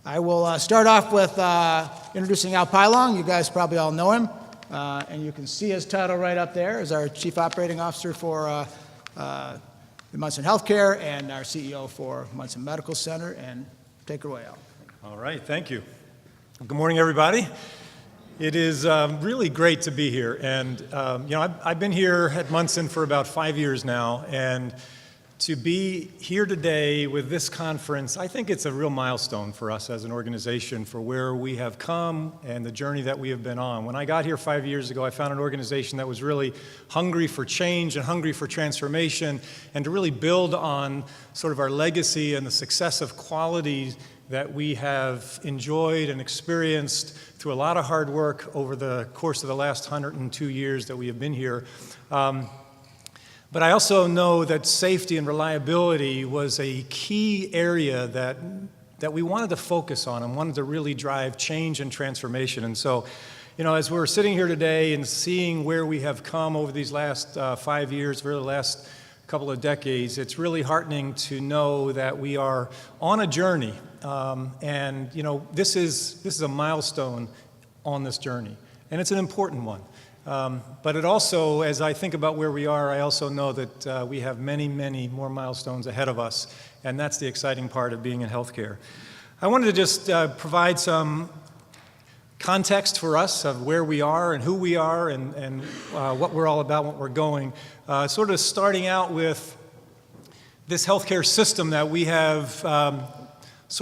I will start off with introducing Al Pylong. You guys probably all know him, and you can see his title right up there as our Chief Operating Officer for the Munson Healthcare and our CEO for Munson Medical Center. And take it away, Al. All right, thank you. Good morning, everybody. It is really great to be here, and I've been here at Munson for about 5 years now, and to be here today with this conference, I think it's a real milestone for us as an organization for where we have come and the journey that we have been on. When I got here 5 years ago, I found an organization that was really hungry for change and hungry for transformation and to really build on sort of our legacy and the success of quality that we have enjoyed and experienced through a lot of hard work over the course of the last 102 years that we have been here. But I also know that safety and reliability was a key area that we wanted to focus on and wanted to really drive change and transformation. And so, as we're sitting here today and seeing where we have come over these last 5 years, really the last couple of decades, it's really heartening to know that we are on a journey. This is a milestone on this journey, and it's an important one. But it also, as I think about where we are, I also know that we have many, many more milestones ahead of us, and that's the exciting part of being in healthcare. I wanted to just provide some context for us of where we are and who we are and what we're all about, what we're going. Sort of starting out with this healthcare system that we have has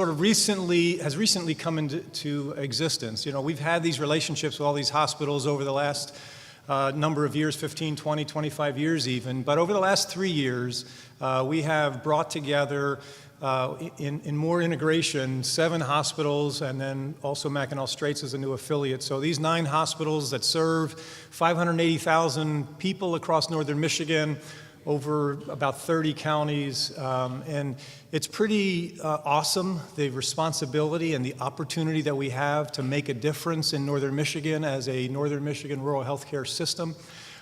recently come into existence. We've had these relationships with all these hospitals over the last number of years, 15, 20, 25 years even. But over the last 3 years, we have brought together in more integration 7 hospitals, and then also Mackinac Straits is a new affiliate. So these 9 hospitals that serve 580,000 people across northern Michigan, over about 30 counties, and it's pretty awesome, the responsibility and the opportunity that we have to make a difference in northern Michigan as a northern Michigan rural healthcare system.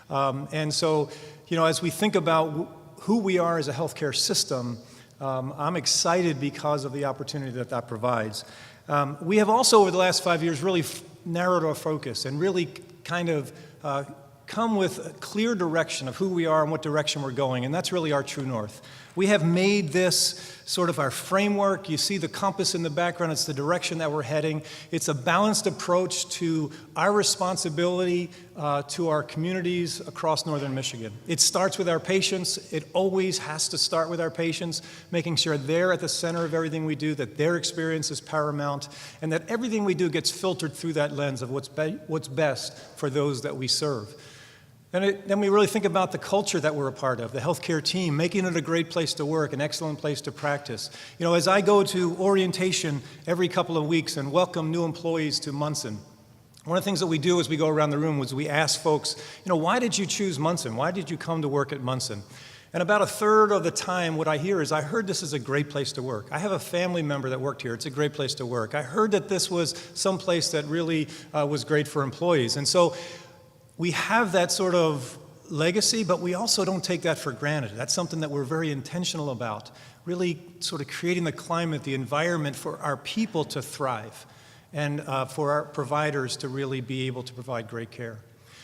And so, as we think about who we are as a healthcare system, I'm excited because of the opportunity that provides. We have also, over the last 5 years, really narrowed our focus and really kind of come with a clear direction of who we are and what direction we're going, and that's really our true north. We have made this sort of our framework. You see the compass in the background. It's the direction that we're heading. It's a balanced approach to our responsibility to our communities across northern Michigan. It starts with our patients. It always has to start with our patients, making sure they're at the center of everything we do, that their experience is paramount, and that everything we do gets filtered through that lens of what's best for those that we serve. And then we really think about the culture that we're a part of, the healthcare team, making it a great place to work, an excellent place to practice. As I go to orientation every couple of weeks and welcome new employees to Munson, one of the things that we do as we go around the room is we ask folks, why did you choose Munson? Why did you come to work at Munson? And about a third of the time what I hear is, I heard this is a great place to work. I have a family member that worked here. It's a great place to work. I heard that this was some place that really was great for employees. And so we have that sort of legacy, but we also don't take that for granted. That's something that we're very intentional about, really sort of creating the climate, the environment for our people to thrive and for our providers to really be able to provide great care.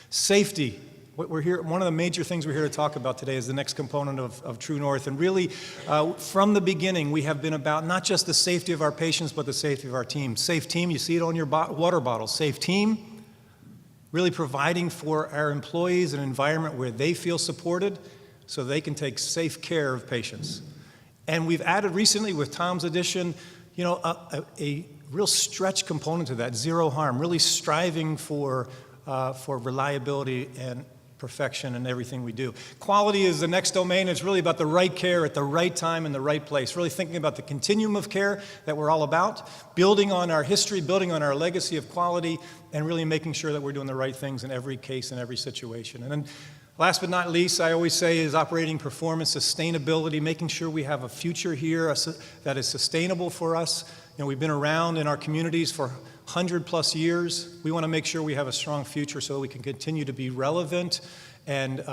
Safety. One of the major things we're here to talk about today is the next component of True North. And really, from the beginning, we have been about not just the safety of our patients, but the safety of our team. Safe team, you see it on your water bottle. Safe team. Really providing for our employees an environment where they feel supported so they can take safe care of patients. And we've added recently with Tom's addition, a real stretch component to that, zero harm, really striving for reliability and perfection in everything we do. Quality is the next domain. It's really about the right care at the right time in the right place, really thinking about the continuum of care that we're all about, building on our history, building on our legacy of quality, and really making sure that we're doing the right things in every case, in every situation. And then last but not least, I always say is operating performance, sustainability, making sure we have a future here that is sustainable for us. We've been around in our communities for 100+ years. We want to make sure we have a strong future so that we can continue to be relevant and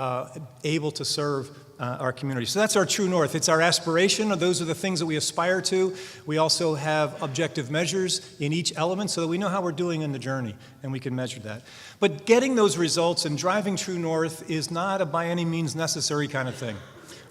able to serve our community. So that's our true north. It's our aspiration. Those are the things that we aspire to. We also have objective measures in each element so that we know how we're doing in the journey, and we can measure that. But getting those results and driving true north is not a by any means necessary kind of thing.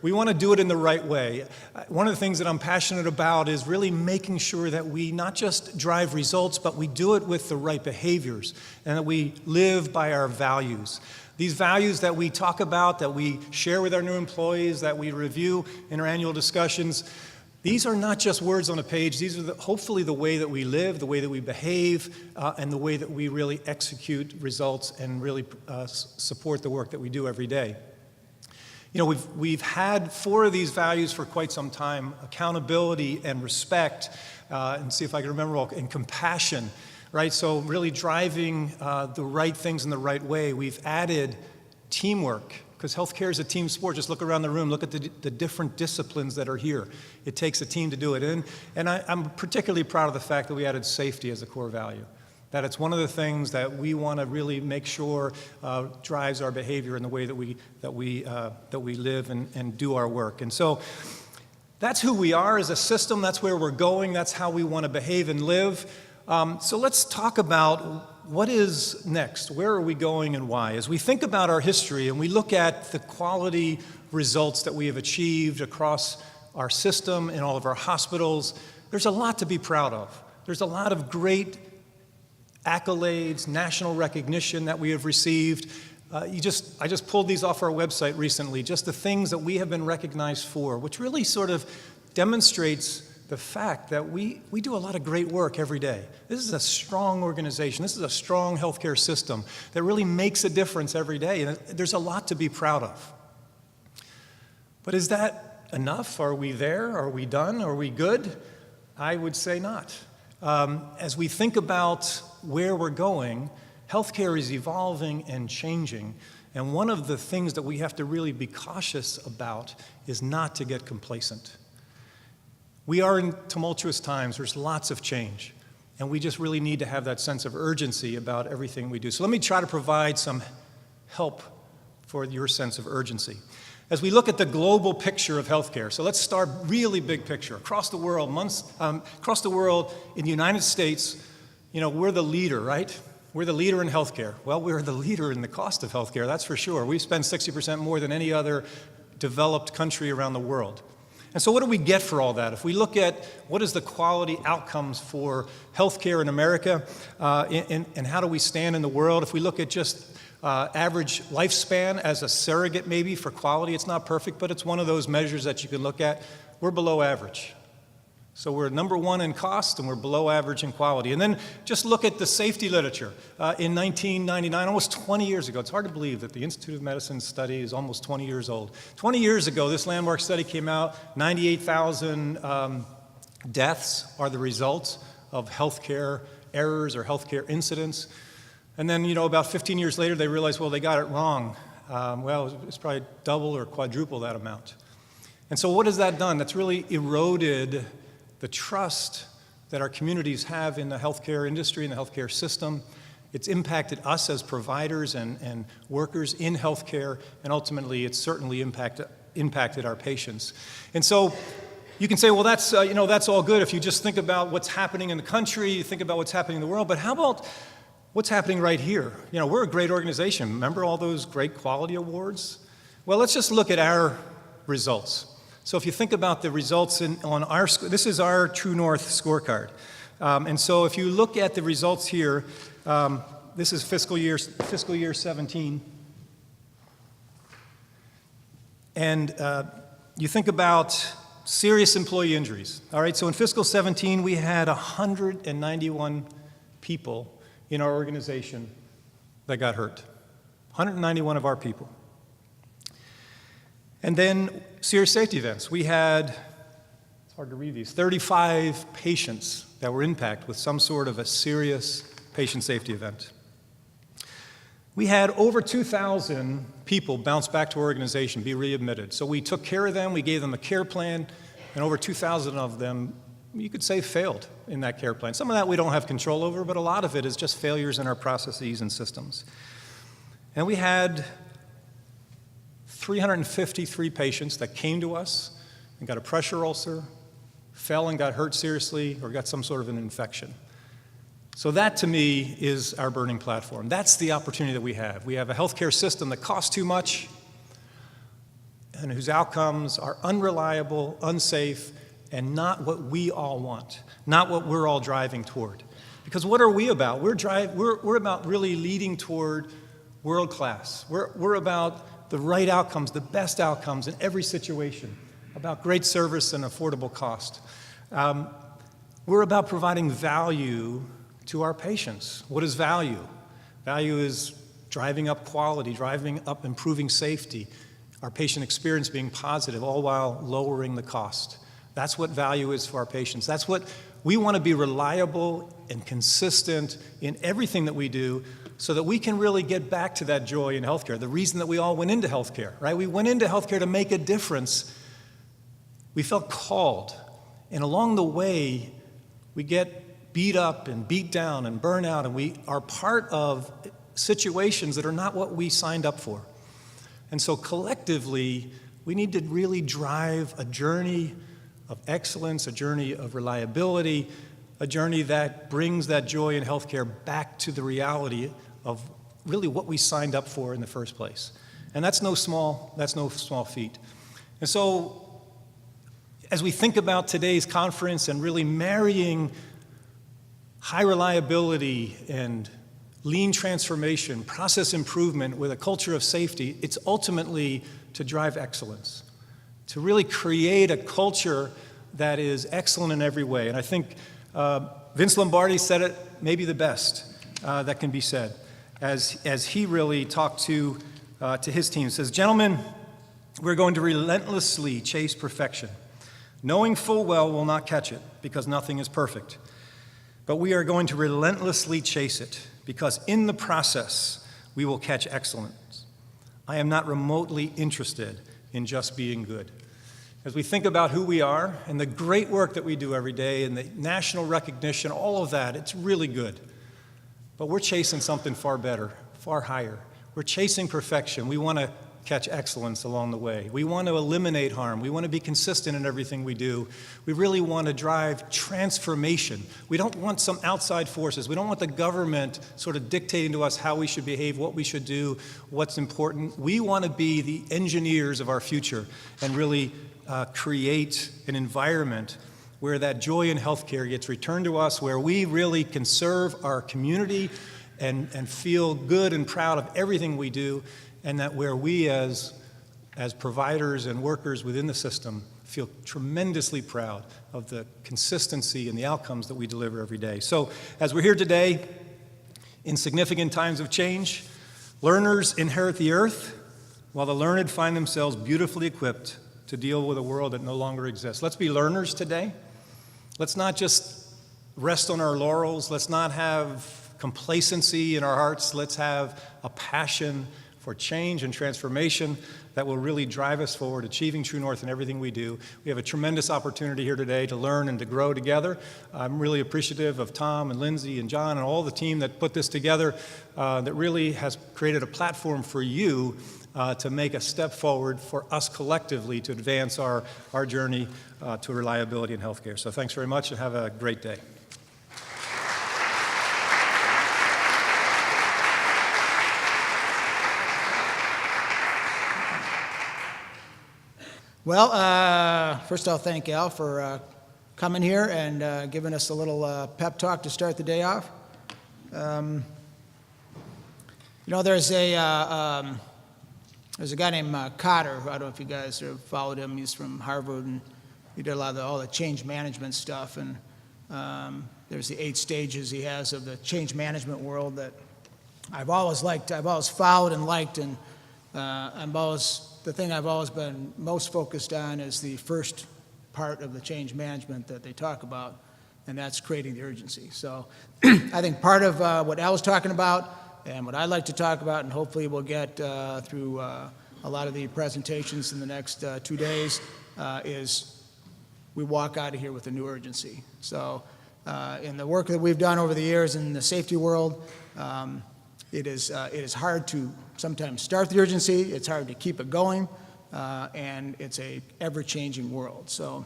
We want to do it in the right way. One of the things that I'm passionate about is really making sure that we not just drive results, but we do it with the right behaviors and that we live by our values. These values that we talk about, that we share with our new employees, that we review in our annual discussions, these are not just words on a page. These are hopefully the way that we live, the way that we behave, and the way that we really execute results and really support the work that we do every day. You know, we've had 4 of these values for quite some time: accountability and respect, and see if I can remember all, and compassion. Right, so really driving the right things in the right way. We've added teamwork, because healthcare is a team sport. Just look around the room, look at the different disciplines that are here. It takes a team to do it. And I'm particularly proud of the fact that we added safety as a core value. That it's one of the things that we want to really make sure drives our behavior in the way that we live and do our work. And so that's who we are as a system. That's where we're going. That's how we want to behave and live. So let's talk about what is next. Where are we going and why? As we think about our history and we look at the quality results that we have achieved across our system in all of our hospitals, there's a lot to be proud of. There's a lot of great accolades, national recognition that we have received. I just pulled these off our website recently, just the things that we have been recognized for, which really sort of demonstrates the fact that we do a lot of great work every day. This is a strong organization. This is a strong healthcare system that really makes a difference every day, and there's a lot to be proud of. But is that enough? Are we there? Are we done? Are we good? I would say not. As we think about where we're going, healthcare is evolving and changing, and one of the things that we have to really be cautious about is not to get complacent. We are in tumultuous times. There's lots of change, and we just really need to have that sense of urgency about everything we do. So let me try to provide some help for your sense of urgency. As we look at the global picture of healthcare, so let's start really big picture. Across the world, in the United States, you know, we're the leader, right? We're the leader in healthcare. Well, we're the leader in the cost of healthcare, that's for sure. We spend 60% more than any other developed country around the world. And so what do we get for all that? If we look at what is the quality outcomes for healthcare in America, and how do we stand in the world, if we look at just average lifespan as a surrogate maybe for quality, it's not perfect, but it's one of those measures that you can look at, we're below average. So we're number 1 in cost, and we're below average in quality. And then just look at the safety literature. In 1999, almost 20 years ago, it's hard to believe that the Institute of Medicine study is almost 20 years old. 20 years ago, this landmark study came out. 98,000 deaths are the result of healthcare errors or healthcare incidents. And then, you know, about 15 years later, they realized, well, they got it wrong. Well, it's probably double or quadruple that amount. And so what has that done? That's really eroded the trust that our communities have in the healthcare industry and the healthcare system. It's impacted us as providers and workers in healthcare, and ultimately it's certainly impacted our patients. And so you can say, well, that's all good if you just think about what's happening in the country, you think about what's happening in the world, but how about what's happening right here? You know, we're a great organization. Remember all those great quality awards? Well, let's just look at our results. So if you think about the results on our, this is our True North scorecard. And so if you look at the results here, this is fiscal year 17. And you think about serious employee injuries. All right, so in fiscal 17, we had 191 people in our organization that got hurt. 191 of our people. And then serious safety events. We had, it's hard to read these, 35 patients that were impacted with some sort of a serious patient safety event. We had over 2,000 people bounce back to our organization, be readmitted. So we took care of them, we gave them a care plan, and over 2,000 of them, you could say, failed in that care plan. Some of that we don't have control over, but a lot of it is just failures in our processes and systems. And we had 353 patients that came to us and got a pressure ulcer, fell and got hurt seriously, or got some sort of an infection. So that, to me, is our burning platform. That's the opportunity that we have. We have a healthcare system that costs too much and whose outcomes are unreliable, unsafe, and not what we all want, not what we're all driving toward. Because what are we about? We're about really leading toward world class. We're about the right outcomes, the best outcomes in every situation, about great service and affordable cost. We're about providing value to our patients. What is value? Value is driving up quality, driving up improving safety, our patient experience being positive, all while lowering the cost. That's what value is for our patients. That's what we want to be reliable and consistent in everything that we do so that we can really get back to that joy in healthcare, the reason that we all went into healthcare, right? We went into healthcare to make a difference. We felt called, and along the way, we get beat up and beat down and burn out, and we are part of situations that are not what we signed up for. And so collectively, we need to really drive a journey of excellence, a journey of reliability, a journey that brings that joy in healthcare back to the reality of really what we signed up for in the first place. And that's no small feat. And so as we think about today's conference and really marrying high reliability and lean transformation, process improvement with a culture of safety, it's ultimately to drive excellence, to really create a culture that is excellent in every way. And I think Vince Lombardi said it maybe the best that can be said as he really talked to his team. He says, "Gentlemen, we're going to relentlessly chase perfection, knowing full well we'll not catch it because nothing is perfect. But we are going to relentlessly chase it because in the process we will catch excellence. I am not remotely interested in just being good." As we think about who we are and the great work that we do every day and the national recognition, all of that, it's really good. But we're chasing something far better, far higher. We're chasing perfection. We want to catch excellence along the way. We want to eliminate harm. We want to be consistent in everything we do. We really want to drive transformation. We don't want some outside forces. We don't want the government sort of dictating to us how we should behave, what we should do, what's important. We want to be the engineers of our future and really create an environment where that joy in healthcare gets returned to us, where we really can serve our community and feel good and proud of everything we do, and that where we as providers and workers within the system feel tremendously proud of the consistency and the outcomes that we deliver every day. So as we're here today, in significant times of change, learners inherit the earth, while the learned find themselves beautifully equipped to deal with a world that no longer exists. Let's be learners today. Let's not just rest on our laurels. Let's not have complacency in our hearts. Let's have a passion for change and transformation that will really drive us forward, achieving true north in everything we do. We have a tremendous opportunity here today to learn and to grow together. I'm really appreciative of Tom and Lindsay and John and all the team that put this together that really has created a platform for you to make a step forward for us collectively to advance our journey to reliability in healthcare. So thanks very much and have a great day. Well, first I'll thank Al for coming here and giving us a little pep talk to start the day off. You know, there's a guy named Cotter. I don't know if you guys have followed him. He's from Harvard, and he did a lot of all the change management stuff. And there's the 8 stages he has of the change management world that I've always liked. I've always followed and liked, and the thing I've always been most focused on is the first part of the change management that they talk about, and that's creating the urgency. So I think part of what Al was talking about and what I'd like to talk about, and hopefully we'll get through a lot of the presentations in the next 2 days, is we walk out of here with a new urgency. So in the work that we've done over the years in the safety world, it is hard to sometimes start the urgency, it's hard to keep it going, and it's a ever-changing world. So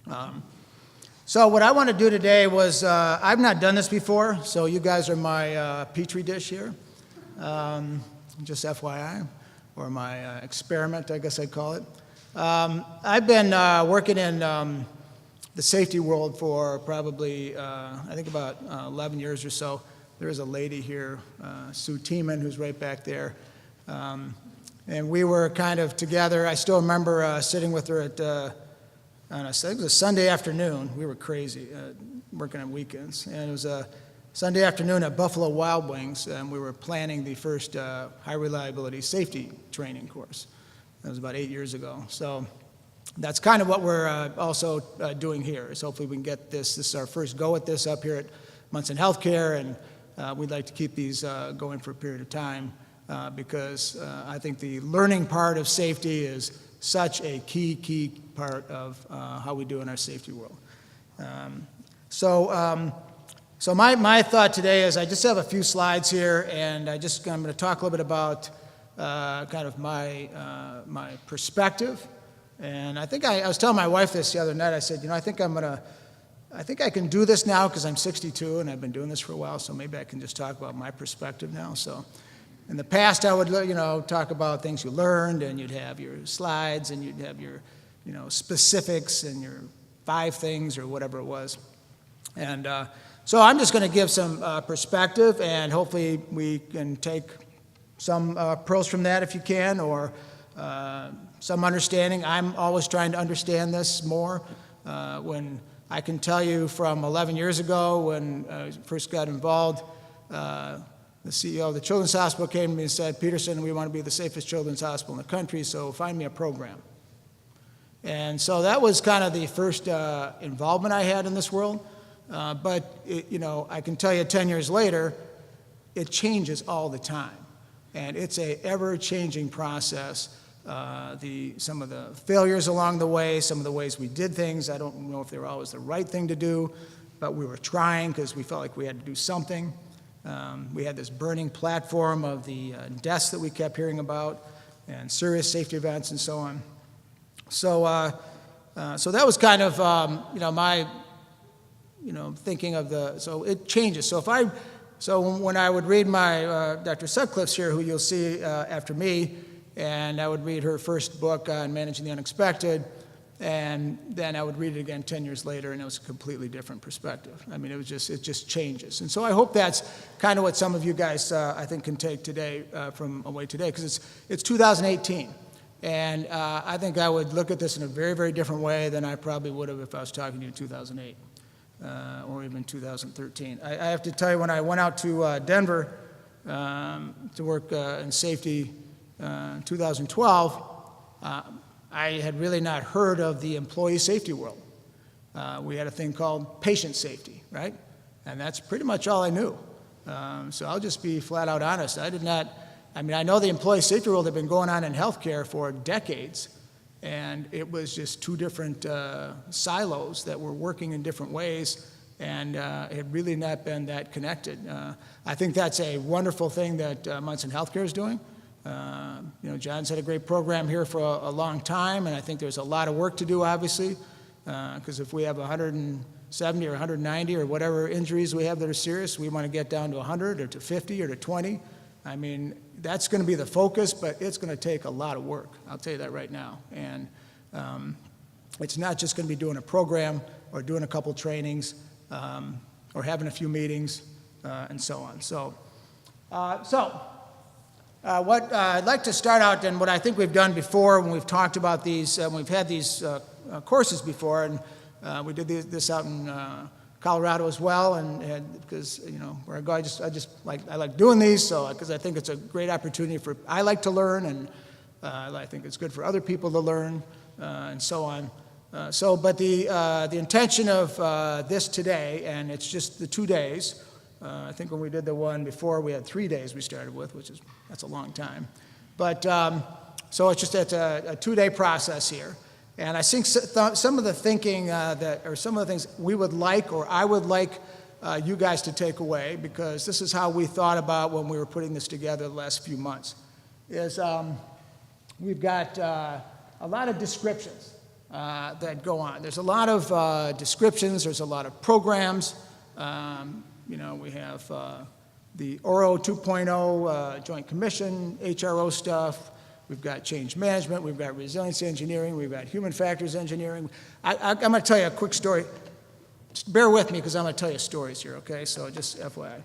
what I want to do today was, I've not done this before, so you guys are my petri dish here, just FYI, or my experiment, I guess I'd call it. I've been working in the safety world for probably, I think about 11 years or so. There is a lady here, Sue Tiemann, who's right back there. And we were kind of together. I still remember sitting with her at, I think it was a Sunday afternoon. We were crazy, working on weekends. And it was a Sunday afternoon at Buffalo Wild Wings, and we were planning the first high reliability safety training course. That was about 8 years ago. So that's kind of what we're also doing here, is hopefully we can get this. This is our first go at this up here at Munson Healthcare, and we'd like to keep these going for a period of time because I think the learning part of safety is such a key part of how we do in our safety world. So my thought today is I just have a few slides here, and I'm going to talk a little bit about kind of my perspective. And I think I was telling my wife this the other night. I said, I think I can do this now because I'm 62 and I've been doing this for a while, so maybe I can just talk about my perspective now. So in the past, I would, talk about things you learned, and you'd have your slides, and you'd have your, specifics and your 5 things or whatever it was. And so I'm just going to give some perspective, and hopefully we can take some pearls from that if you can, or some understanding. I'm always trying to understand this more. When I can tell you from 11 years ago when I first got involved, the CEO of the Children's Hospital came to me and said, "Peterson, we want to be the safest children's hospital in the country, so find me a program." And so that was kind of the first involvement I had in this world. But I can tell you 10 years later, it changes all the time. And it's a ever-changing process. Some of the failures along the way, some of the ways we did things, I don't know if they were always the right thing to do, but we were trying because we felt like we had to do something. We had this burning platform of the deaths that we kept hearing about and serious safety events and so on. So that was kind of, my, thinking of so it changes. So when I would read my, Dr. Sutcliffe's here, who you'll see after me, and I would read her first book on managing the unexpected, and then I would read it again 10 years later, and it was a completely different perspective. I mean, it just changes. And so I hope that's kind of what some of you guys, I think, can take today from away today, because it's 2018. And I think I would look at this in a very, very different way than I probably would have if I was talking to you in 2008 or even 2013. I have to tell you, when I went out to Denver to work in safety in 2012, I had really not heard of the employee safety world. We had a thing called patient safety, right? And that's pretty much all I knew. So I'll just be flat out honest. I know the employee safety world had been going on in healthcare for decades, and it was just 2 different silos that were working in different ways, and it had really not been that connected. I think that's a wonderful thing that Munson Healthcare is doing. John's had a great program here for a long time, and I think there's a lot of work to do, obviously, because if we have 170 or 190 or whatever injuries we have that are serious, we want to get down to 100 or to 50 or to 20. I mean, that's going to be the focus, but it's going to take a lot of work. I'll tell you that right now. And it's not just going to be doing a program or doing a couple trainings or having a few meetings and so on. What I'd like to start out, and what I think we've done before when we've talked about these, we've had these courses before, and we did this out in Colorado as well, and because where I go, I like doing these, so because I think it's a great opportunity I like to learn, and I think it's good for other people to learn, and so on. But the intention of this today, and it's just the 2 days. I think when we did the one before, we had 3 days we started with, that's a long time. But so it's just a 2-day process here. And I think some of the thinking or some of the things we would like, or I would like you guys to take away, because this is how we thought about when we were putting this together the last few months, is we've got a lot of descriptions that go on. There's a lot of descriptions, there's a lot of programs. We have the ORO 2.0 Joint Commission, HRO stuff. We've got change management, we've got resiliency engineering, we've got human factors engineering. I'm going to tell you a quick story. Just bear with me because I'm going to tell you stories here, okay? So just FYI.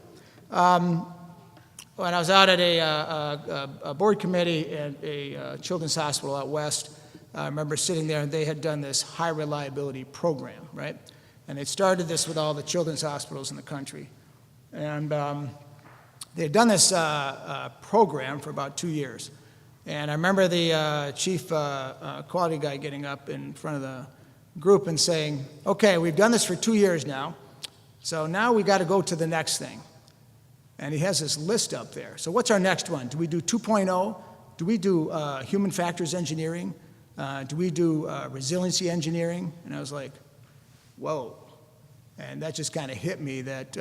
When I was out at a board committee at a children's hospital out west, I remember sitting there and they had done this high reliability program, right? And they started this with all the children's hospitals in the country. And they had done this program for about 2 years. And I remember the chief quality guy getting up in front of the group and saying, okay, we've done this for 2 years now, so now we got to go to the next thing. And he has this list up there. So what's our next one? Do we do 2.0? Do we do human factors engineering? Do we do resiliency engineering? And I was like, whoa. And that just kind of hit me that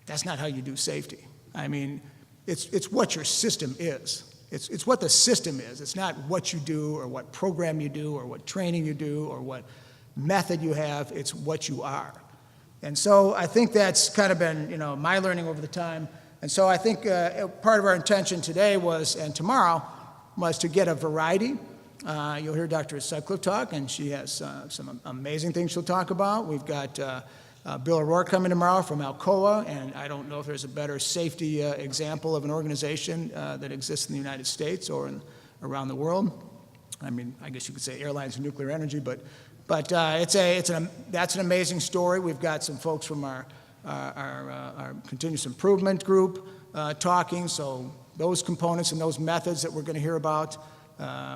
that's not how you do safety. I mean, it's what your system is. It's what the system is. It's not what you do or what program you do or what training you do or what method you have. It's what you are. And so I think that's kind of been, my learning over the time. And so I think part of our intention today was, and tomorrow, was to get a variety. You'll hear Dr. Sutcliffe talk, and she has some amazing things she'll talk about. We've got Bill O'Rourke coming tomorrow from Alcoa, and I don't know if there's a better safety example of an organization that exists in the United States or around the world. I mean, I guess you could say airlines and nuclear energy, but that's an amazing story. We've got some folks from our continuous improvement group talking, so those components and those methods that we're going to hear about.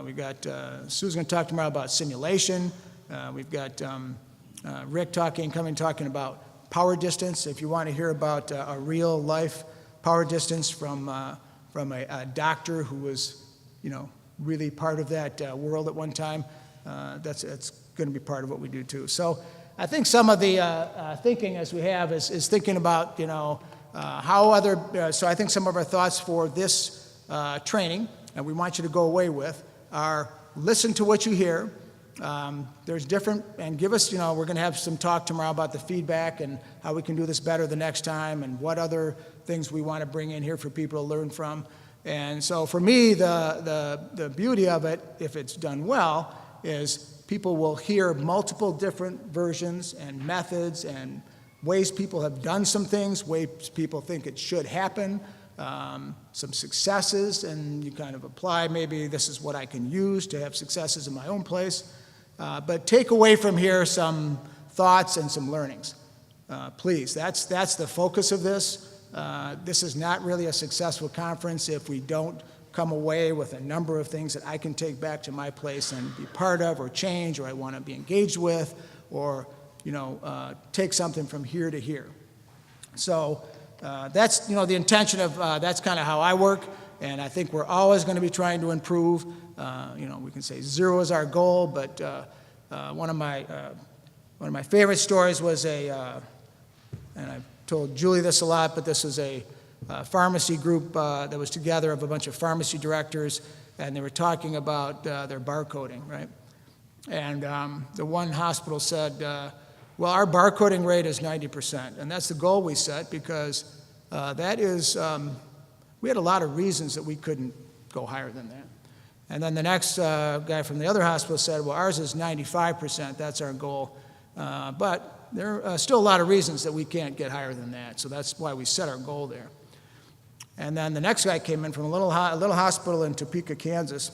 We've got Sue's going to talk tomorrow about simulation. We've got Rick talking about power distance. If you want to hear about a real life power distance from a doctor who was, really part of that world at one time, that's going to be part of what we do too. So I think some of the thinking as we have is thinking about, how other, so I think some of our thoughts for this training, and we want you to go away with, are listen to what you hear. There's different, and give us, we're going to have some talk tomorrow about the feedback and how we can do this better the next time and what other things we want to bring in here for people to learn from. And so for me, the beauty of it, if it's done well, is people will hear multiple different versions and methods and ways people have done some things, ways people think it should happen, some successes, and you kind of apply, maybe this is what I can use to have successes in my own place. But take away from here some thoughts and some learnings. Please, that's the focus of this. This is not really a successful conference if we don't come away with a number of things that I can take back to my place and be part of or change or I want to be engaged with or, take something from here to here. So that's, the intention of, that's kind of how I work, and I think we're always going to be trying to improve. We can say 0 is our goal, but one of my favorite stories was and I've told Julie this a lot, but this was a pharmacy group that was together of a bunch of pharmacy directors, and they were talking about their barcoding, right? And the one hospital said, well, our barcoding rate is 90%, and that's the goal we set because that is, we had a lot of reasons that we couldn't go higher than that. And then the next guy from the other hospital said, well, ours is 95%, that's our goal. But there are still a lot of reasons that we can't get higher than that, so that's why we set our goal there. And then the next guy came in from a little hospital in Topeka, Kansas,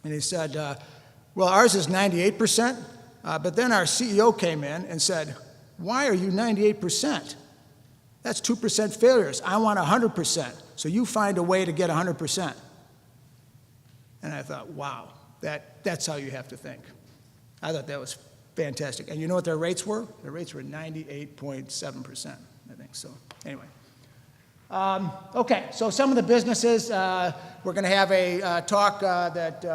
and he said, well, ours is 98%, but then our CEO came in and said, why are you 98%? That's 2% failures. I want 100%, so you find a way to get 100%. And I thought, wow, that's how you have to think. I thought that was fantastic. And you know what their rates were? Their rates were 98.7%, I think. So anyway. Okay, so some of the businesses, we're going to have a talk that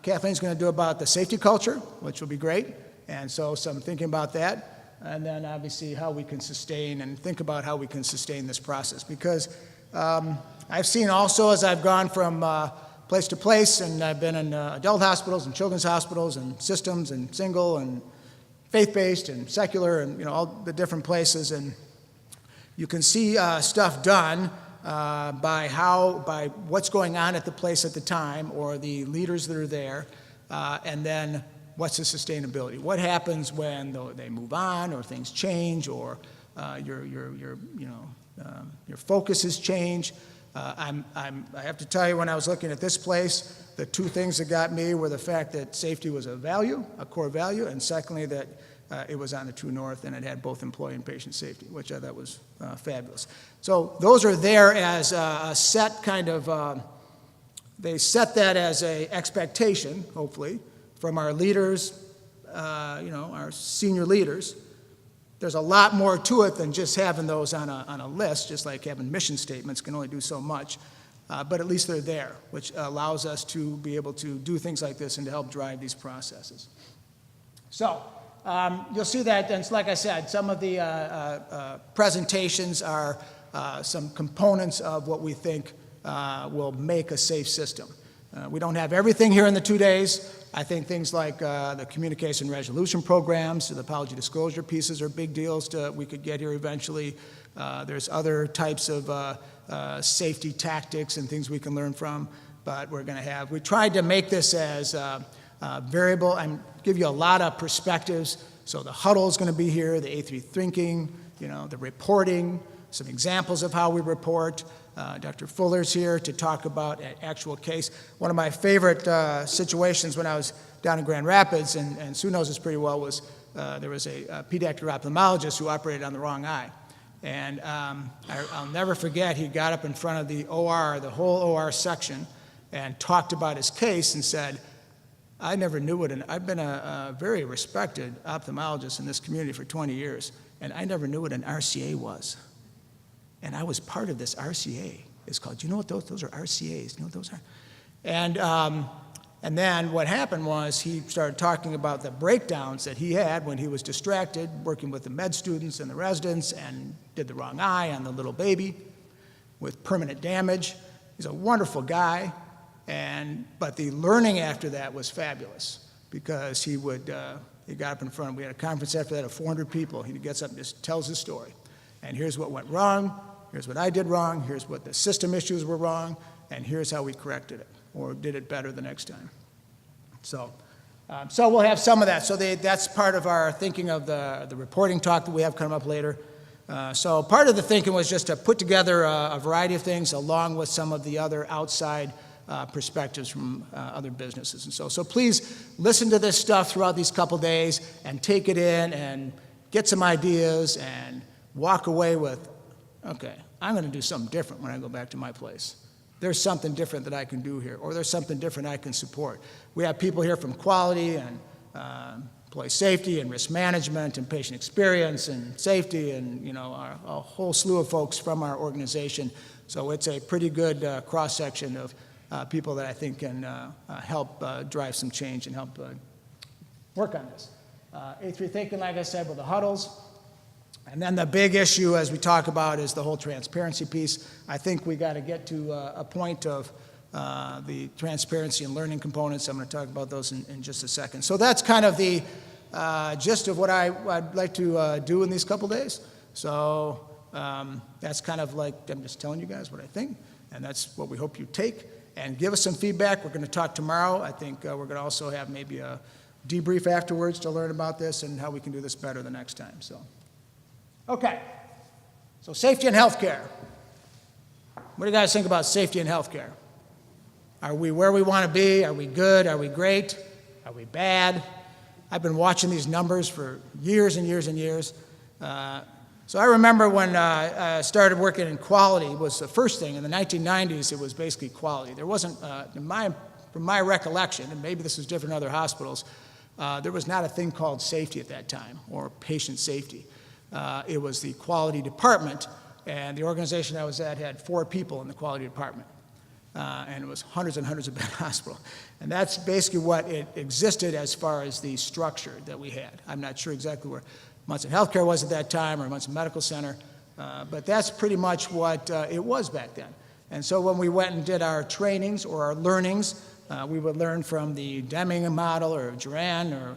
Kathleen's going to do about the safety culture, which will be great. And so some thinking about that. and then obviously how we can sustain and think about how we can sustain this process. Because I've seen also, as I've gone from place to place, and I've been in adult hospitals and children's hospitals and systems and single and faith-based and secular and all the different places, and you can see stuff done by what's going on at the place at the time or the leaders that are there, and then what's the sustainability? What happens when they move on or things change or your focuses change? I have to tell you, when I was looking at this place, the two things that got me were the fact that safety was a value, a core value, and secondly that it was on the True North and it had both employee and patient safety, which I thought was fabulous. So those are there as a set kind of, they set that as an expectation, hopefully, from our leaders, our senior leaders. There's a lot more to it than just having those on a list, just like having mission statements can only do so much. But at least they're there, which allows us to be able to do things like this and to help drive these processes. So you'll see that, and like I said, some of the presentations are some components of what we think will make a safe system. We don't have everything here in the 2 days. I think things like the communication resolution programs, the apology disclosure pieces are big deals we could get here eventually. There's other types of safety tactics and things we can learn from, but we tried to make this as variable and give you a lot of perspectives. So the huddle is going to be here, the A3 thinking, the reporting, some examples of how we report. Dr. Fuller's here to talk about an actual case. One of my favorite situations when I was down in Grand Rapids, and Sue knows this pretty well, was there was a pediatric ophthalmologist who operated on the wrong eye. And I'll never forget, he got up in front of the OR, the whole OR section, and talked about his case and said, I never knew I've been a very respected ophthalmologist in this community for 20 years, and I never knew what an RCA was. And I was part of this RCA. It's called, you know what those are RCAs, you know what those are? And then what happened was he started talking about the breakdowns that he had when he was distracted, working with the med students and the residents, and did the wrong eye on the little baby with permanent damage. He's a wonderful guy, but the learning after that was fabulous because he got up in front, we had a conference after that of 400 people. He gets up and just tells his story. And here's what went wrong, here's what I did wrong, here's what the system issues were wrong, and here's how we corrected it, or did it better the next time. So we'll have some of that. So that's part of our thinking of the reporting talk that we have coming up later. So part of the thinking was just to put together a variety of things along with some of the other outside perspectives from other businesses. And so please listen to this stuff throughout these couple days and take it in and get some ideas and walk away with, okay, I'm going to do something different when I go back to my place. There's something different that I can do here, or there's something different I can support. We have people here from quality and employee safety and risk management and patient experience and safety and a whole slew of folks from our organization. So it's a pretty good cross-section of people that I think can help drive some change and help work on this. A3 thinking, like I said, with the huddles. And then the big issue, as we talk about, is the whole transparency piece. I think we got to get to a point of the transparency and learning components. I'm going to talk about those in just a second. So that's kind of the gist of what I'd like to do in these couple days. So that's kind of like, I'm just telling you guys what I think, and that's what we hope you take. And give us some feedback. We're going to talk tomorrow. I think we're going to also have maybe a debrief afterwards to learn about this and how we can do this better the next time. So. Okay, so safety and healthcare. What do you guys think about safety and healthcare? Are we where we want to be? Are we good? Are we great? Are we bad? I've been watching these numbers for years and years and years. So I remember when I started working in quality was the first thing. In the 1990s, it was basically quality. There wasn't, from my recollection, and maybe this is different in other hospitals, there was not a thing called safety at that time, or patient safety. It was the quality department, and the organization I was at had 4 people in the quality department. And it was hundreds and hundreds of bed hospital. And that's basically what it existed as far as the structure that we had. I'm not sure exactly where. Munson Healthcare was at that time, or Munson Medical Center. But that's pretty much what it was back then. And so when we went and did our trainings or our learnings, we would learn from the Deming model or Duran, or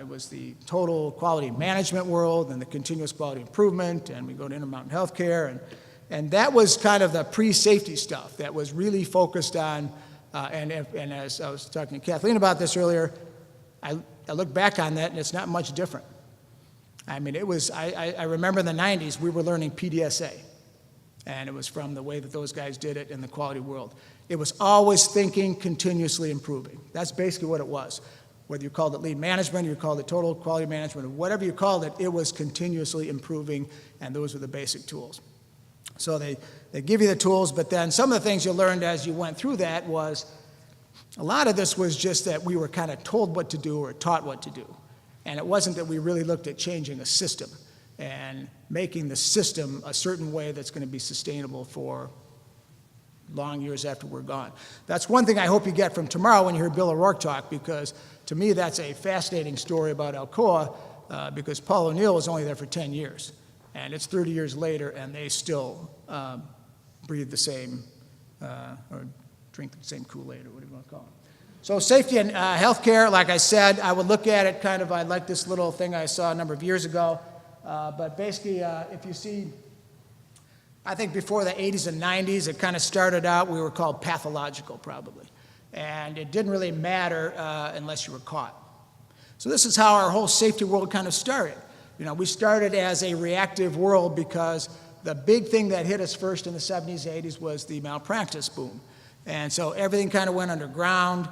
it was the total quality management world and the continuous quality improvement, and we go to Intermountain Healthcare. And that was kind of the pre-safety stuff that was really focused on, and as I was talking to Kathleen about this earlier, I look back on that and it's not much different. I mean, it was, I remember in the 90s, we were learning PDSA, and it was from the way that those guys did it in the quality world. It was always thinking, continuously improving. That's basically what it was. Whether you called it lean management, or you called it total quality management, or whatever you called it, it was continuously improving, and those were the basic tools. So they give you the tools, but then some of the things you learned as you went through that was, a lot of this was just that we were kind of told what to do or taught what to do. And it wasn't that we really looked at changing a system and making the system a certain way that's going to be sustainable for long years after we're gone. That's one thing I hope you get from tomorrow when you hear Bill O'Rourke talk, because to me that's a fascinating story about Alcoa, because Paul O'Neill was only there for 10 years. And it's 30 years later, and they still breathe the same, or drink the same Kool-Aid, or whatever you want to call it. So safety and healthcare, like I said, I would look at it kind of, I like this little thing I saw a number of years ago. But basically, if you see, I think before the 80s and 90s, it kind of started out, we were called pathological probably. And it didn't really matter unless you were caught. So this is how our whole safety world kind of started. You know, we started as a reactive world because the big thing that hit us first in the 70s, 80s was the malpractice boom. And so everything kind of went underground.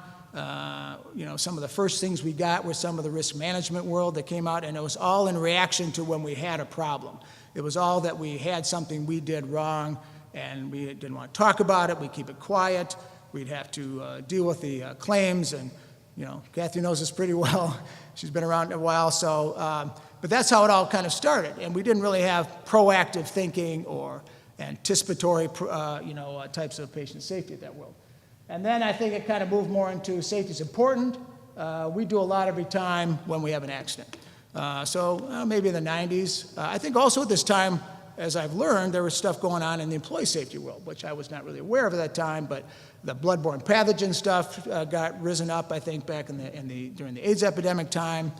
You know, some of the first things we got were some of the risk management world that came out, and it was all in reaction to when we had a problem. It was all that we had something we did wrong, and we didn't want to talk about it. We'd keep it quiet. We'd have to deal with the claims, and, you know, Kathy knows this pretty well. She's been around a while, so, but that's how it all kind of started. And we didn't really have proactive thinking or anticipatory, types of patient safety at that world. And then I think it kind of moved more into safety is important. We do a lot every time when we have an accident. So maybe in the 90s. I think also at this time, as I've learned, there was stuff going on in the employee safety world, which I was not really aware of at that time, but the bloodborne pathogen stuff got risen up, I think, back during the AIDS epidemic time.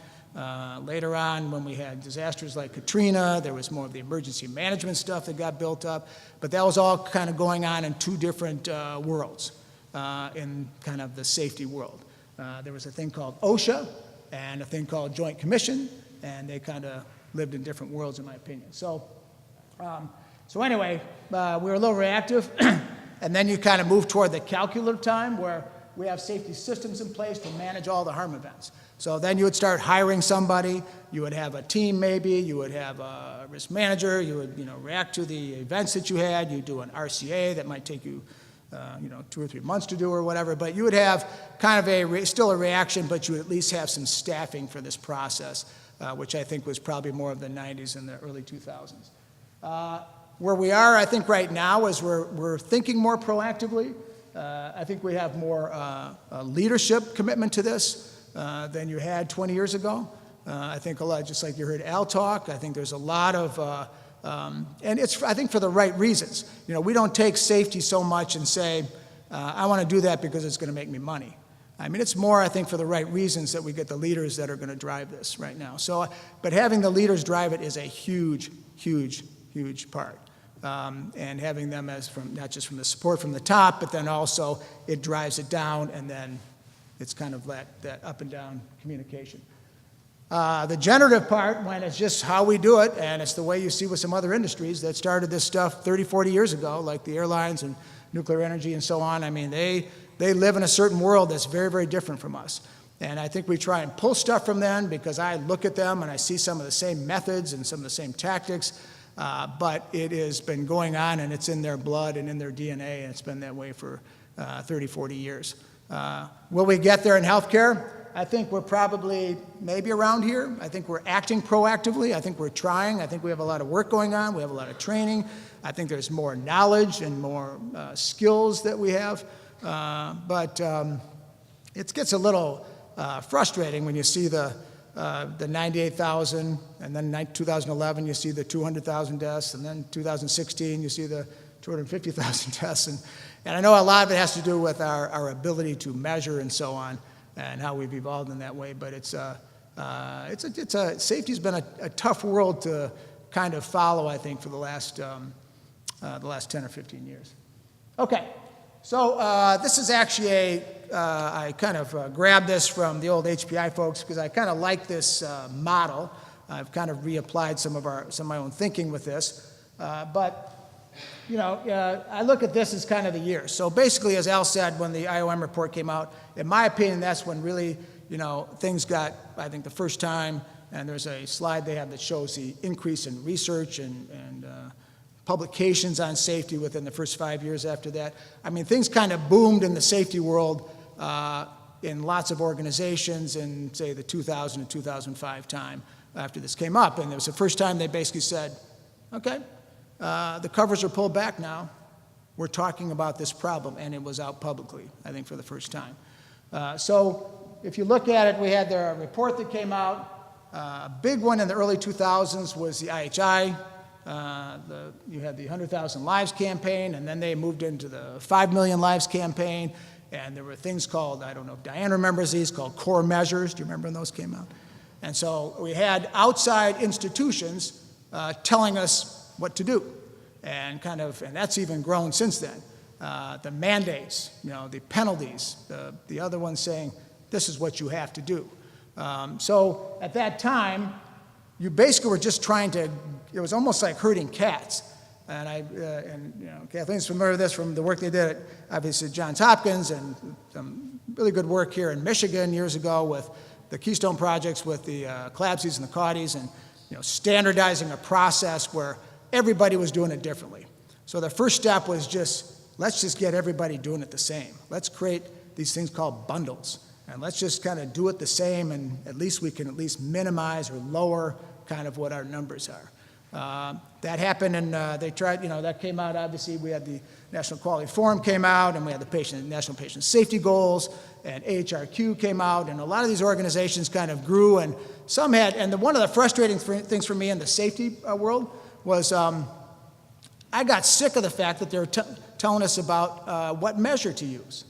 Later on, when we had disasters like Katrina, there was more of the emergency management stuff that got built up, but that was all kind of going on in two different worlds. In kind of the safety world. There was a thing called OSHA and a thing called Joint Commission, and they kind of lived in different worlds, in my opinion. So anyway, we were a little reactive, and then you kind of move toward the calculative time where we have safety systems in place to manage all the harm events. So then you would start hiring somebody, you would have a team maybe, you would have a risk manager, you would react to the events that you had, you do an RCA that might take you 2 or 3 months to do or whatever, but you would have kind of still a reaction, but you would at least have some staffing for this process, which I think was probably more of the 90s and the early 2000s. Where we are, I think right now is we're thinking more proactively. I think we have more leadership commitment to this than you had 20 years ago. I think a lot, just like you heard Al talk, I think there's a lot of and it's, I think, for the right reasons. You know, we don't take safety so much and say, I want to do that because it's going to make me money. I mean, it's more, I think, for the right reasons that we get the leaders that are going to drive this right now. So, but having the leaders drive it is a huge, huge, huge part. And having them as from, not just from the support from the top, but then also it drives it down, and then it's kind of that up and down communication. The generative part, when it's just how we do it, and it's the way you see with some other industries that started this stuff 30, 40 years ago, like the airlines and nuclear energy and so on. I mean, they live in a certain world that's very, very different from us. And I think we try and pull stuff from them because I look at them and I see some of the same methods and some of the same tactics, but it has been going on and it's in their blood and in their DNA, and it's been that way for 30, 40 years. Will we get there in healthcare? I think we're probably maybe around here. I think we're acting proactively. I think we're trying. I think we have a lot of work going on. We have a lot of training. I think there's more knowledge and more skills that we have. But it gets a little frustrating when you see the the 98,000, and then 2011 you see the 200,000 deaths, and then 2016 you see the 250,000 deaths, and I know a lot of it has to do with our ability to measure and so on, and how we've evolved in that way. But safety's been a tough world to kind of follow, I think, for the last 10 or 15 years. Okay, so this is actually I kind of grabbed this from the old HPI folks because I kind of like this model. I've kind of reapplied some of my own thinking with this, but you know, I look at this as kind of the year. So basically, as Al said, when the IOM report came out, in my opinion, that's when really, you know, things got, I think, the first time, and there's a slide they have that shows the increase in research and publications on safety within the first 5 years after that. I mean, things kind of boomed in the safety world in lots of organizations in, say, the 2000 to 2005 time after this came up. And it was the first time they basically said, okay, the covers are pulled back now. We're talking about this problem, and it was out publicly, I think, for the first time. So if you look at it, we had the report that came out. A big one in the early 2000s was the IHI. You had the 100,000 Lives campaign, and then they moved into the 5 million Lives campaign, and there were things called, I don't know if Diane remembers these, called core measures. Do you remember when those came out? And so we had outside institutions telling us what to do, and that's even grown since then. The mandates, you know, the penalties, the other ones saying, this is what you have to do. So at that time, you basically were just trying to, it was almost like herding cats. And you know, Kathleen's familiar with this from the work they did at, obviously, Johns Hopkins, and some really good work here in Michigan years ago with the Keystone projects with the CLABSIs and the CAUTIs, and, you know, standardizing a process where everybody was doing it differently. So the first step was let's just get everybody doing it the same. Let's create these things called bundles, and let's just kind of do it the same, and at least we can minimize or lower kind of what our numbers are. That happened, and they tried, you know, that came out, obviously. We had the National Quality Forum came out, and we had the National Patient Safety Goals, and AHRQ came out, and a lot of these organizations kind of grew, and some had, and one of the frustrating things for me in the safety world was I got sick of the fact that they were telling us about what measure to use,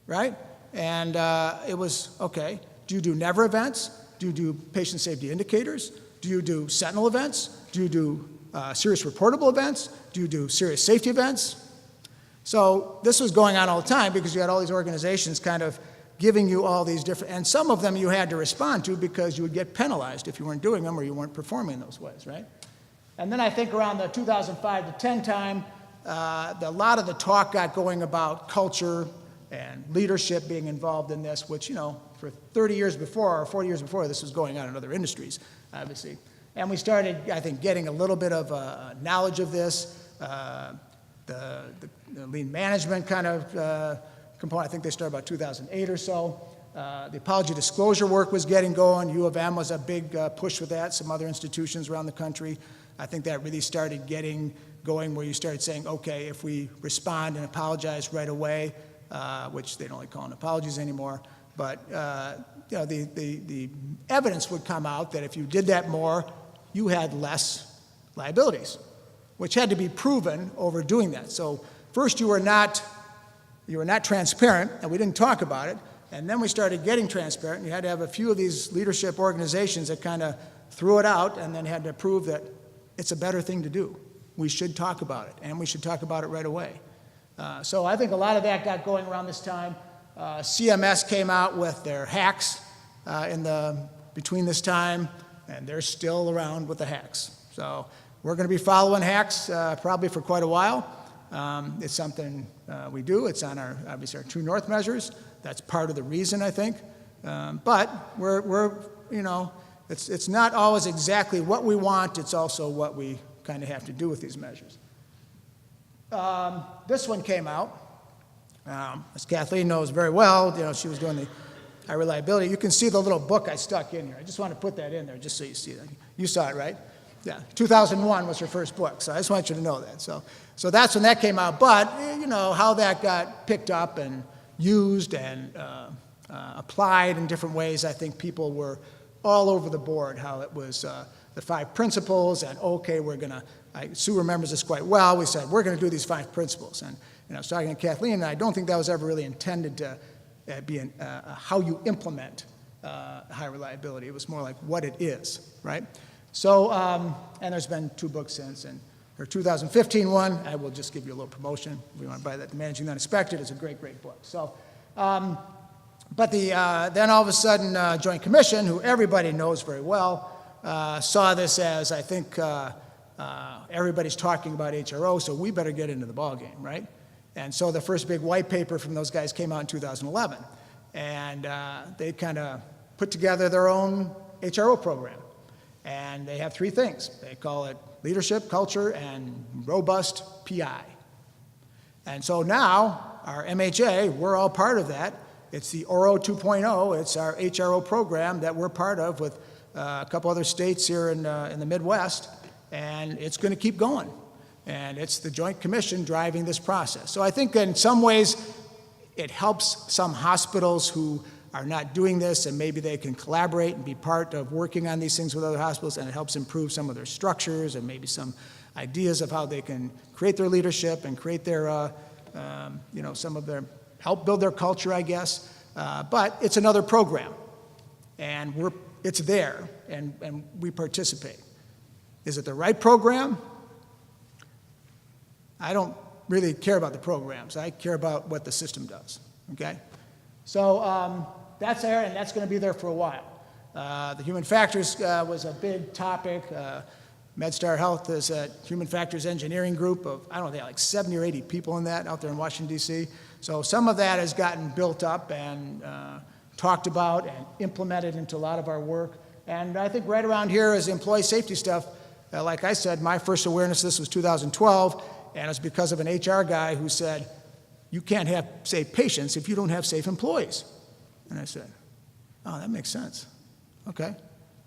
right? And it was, okay, do you do never events? Do you do patient safety indicators? Do you do sentinel events? Do you do serious reportable events? Do you do serious safety events? So this was going on all the time because you had all these organizations kind of giving you all these different, and some of them you had to respond to because you would get penalized if you weren't doing them or you weren't performing in those ways, right? And then I think around the 2005 to 10 time, a lot of the talk got going about culture and leadership being involved in this, which, you know, for 30 years before or 40 years before, this was going on in other industries, obviously. And we started, I think, getting a little bit of knowledge of this. The lean management kind of component, I think they started about 2008 or so. The apology disclosure work was getting going. U of M was a big push with that, some other institutions around the country. I think that really started getting going where you started saying, okay, if we respond and apologize right away, which they don't like calling apologies anymore, but you know, the evidence would come out that if you did that more, you had less liabilities, which had to be proven over doing that. So first you were not transparent, and we didn't talk about it, and then we started getting transparent, and you had to have a few of these leadership organizations that kind of threw it out and then had to prove that it's a better thing to do. We should talk about it, and we should talk about it right away. So I think a lot of that got going around this time. CMS came out with their hacks between this time, and they're still around with the hacks. So we're going to be following hacks probably for quite a while. It's something we do. It's on obviously our True North measures. That's part of the reason, I think. But we're you know, it's not always exactly what we want. It's also what we kind of have to do with these measures. This one came out. As Kathleen knows very well, you know, she was doing the high reliability. You can see the little book I stuck in here. I just want to put that in there just so you see that. You saw it, right? Yeah, 2001 was her first book, so I just want you to know that. So that's when that came out. But, you know, how that got picked up and used and applied in different ways, I think people were all over the board how it was the 5 principles, and okay, Sue remembers this quite well. We said, we're going to do these 5 principles. And I was talking to Kathleen, and I don't think that was ever really intended to be how you implement high reliability. It was more like what it is, right? So, and there's been 2 books since, and her 2015 one, I will just give you a little promotion. If you want to buy that, The Managing the Unexpected, is a great, great book. So, but then all of a sudden, Joint Commission, who everybody knows very well, saw this as, I think, everybody's talking about HRO, so we better get into the ballgame, right? And so the first big white paper from those guys came out in 2011. And they kind of put together their own HRO program. And they have 3 things. They call it leadership, culture, and robust PI. And so now, our MHA, we're all part of that. It's the ORO 2.0. It's our HRO program that we're part of with a couple other states here in the Midwest. And it's going to keep going. And it's the Joint Commission driving this process. So I think in some ways, it helps some hospitals who are not doing this, and maybe they can collaborate and be part of working on these things with other hospitals, and it helps improve some of their structures and maybe some ideas of how they can create their leadership and create their, some of their, help build their culture, I guess. But it's another program, and it's there, and we participate. Is it the right program? I don't really care about the programs. I care about what the system does, okay? So that's there, and that's going to be there for a while. The human factors was a big topic. MedStar Health is a human factors engineering group of, I don't know, they have like 70 or 80 people in that out there in Washington, D.C. So some of that has gotten built up and talked about and implemented into a lot of our work. And I think right around here is employee safety stuff. Like I said, my first awareness of this was 2012, and it's because of an HR guy who said, you can't have safe patients if you don't have safe employees. And I said, oh, that makes sense. Okay.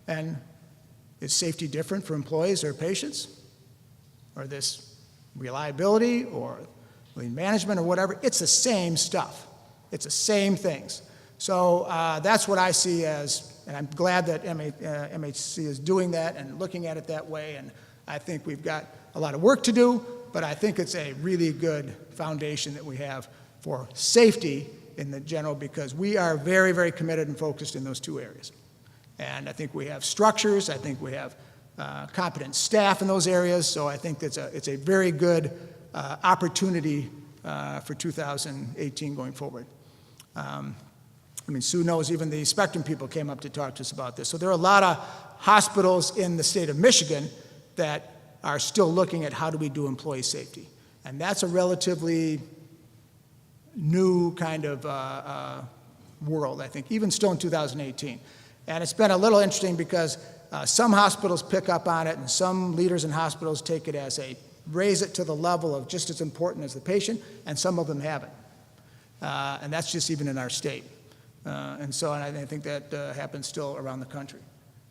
And is safety different for employees or patients? Or this reliability or lean management or whatever? It's the same stuff. It's the same things. So that's what I see as, and I'm glad that MHC is doing that and looking at it that way. And I think we've got a lot of work to do, but I think it's a really good foundation that we have for safety in the general, because we are very, very committed and focused in those 2 areas. And I think we have structures. I think we have competent staff in those areas. So I think it's a very good opportunity for 2018 going forward. Sue knows even the Spectrum people came up to talk to us about this. So there are a lot of hospitals in the state of Michigan that are still looking at how do we do employee safety. And that's a relatively new kind of world, I think, even still in 2018. And it's been a little interesting because some hospitals pick up on it, and some leaders in hospitals take it as raise it to the level of just as important as the patient, and some of them haven't. And that's just even in our state. And I think that happens still around the country.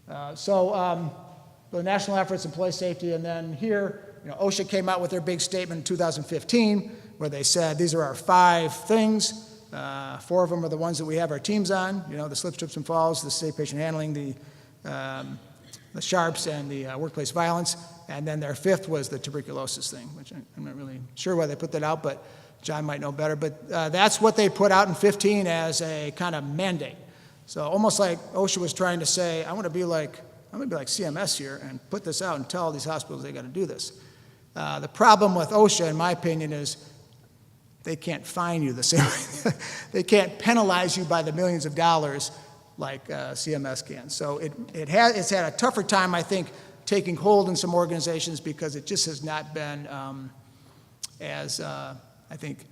The national efforts, employee safety, and then here, OSHA came out with their big statement in 2015 where they said these are our 5 things. 4 of them are the ones that we have our teams on, the slips, trips, and falls, the safe patient handling, the SHARPs, and the workplace violence. And then their 5th was the tuberculosis thing, which I'm not really sure why they put that out, but John might know better. But that's what they put out in 15 as a kind of mandate. So almost like OSHA was trying to say, I'm going to be like CMS here and put this out and tell all these hospitals they got to do this. The problem with OSHA, in my opinion, is they can't fine you the same way. They can't penalize you by the millions of dollars like CMS can. So it's had a tougher time, I think, taking hold in some organizations because it just has not been I think,